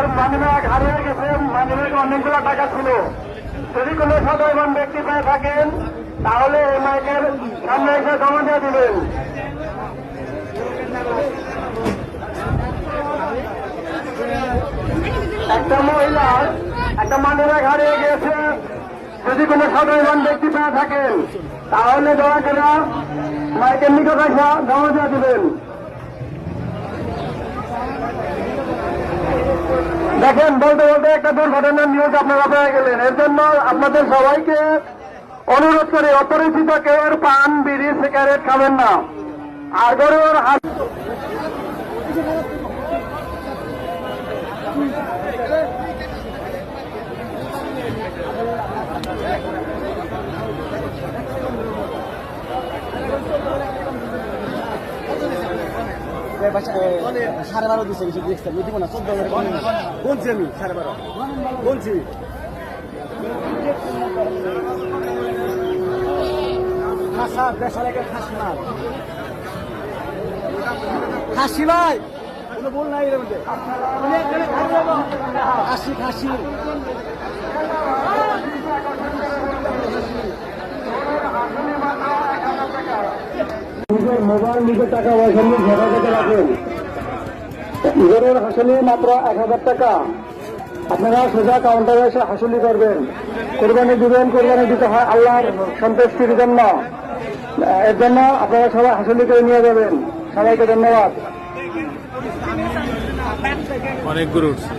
যার মানিব্যাগ হারিয়ে গেছে, মানিব্যাগে অনেকগুলো টাকা ছিল, যদি কোনো সদয়বান ব্যক্তি পেয়ে থাকেন তাহলে এই মাইকের সামনে এসে জমা দিয়ে দিবেন। একটা মহিলার একটা মানিব্যাগ হারিয়ে গিয়েছে, যদি কোনো সদয়বান ব্যক্তি পেয়ে থাকেন তাহলে দয়া করে মাইকের নিকট এসে জমা দিয়ে দিবেন। দেখেন, বলতে বলতে একটা দুর্ঘটনার নিউজ আপনারা পেয়ে গেলেন। এর জন্য আপনাদের সবাইকে অনুরোধ করে অপরিচিত কেউ পান, বিড়ি, সিগারেট খাবেন না। আর গরুর হাত সাড়ে 12 দিচ্ছে কিছু দেখছেন দিব না 14,000 বলছি আমি 12.5 বলছি। খাসি ভাই কোনো বল নাই এর মধ্যে, খাসি খাসি নিজের মোবাইল, নিজের টাকা পয়সা নিয়ে হেফাজতে রাখেন। গরুর হাসলি মাত্র 1000 টাকা। আপনারা সোজা কাউন্টারে এসে হাসলি করবেন, কোরবানি দিবেন। কোরবানি দিতে হয় আল্লাহর সন্তুষ্টির জন্য। এর জন্য আপনারা সবাই হাসলি করে নিয়ে যাবেন। সবাইকে ধন্যবাদ। অনেক গরু উঠছে।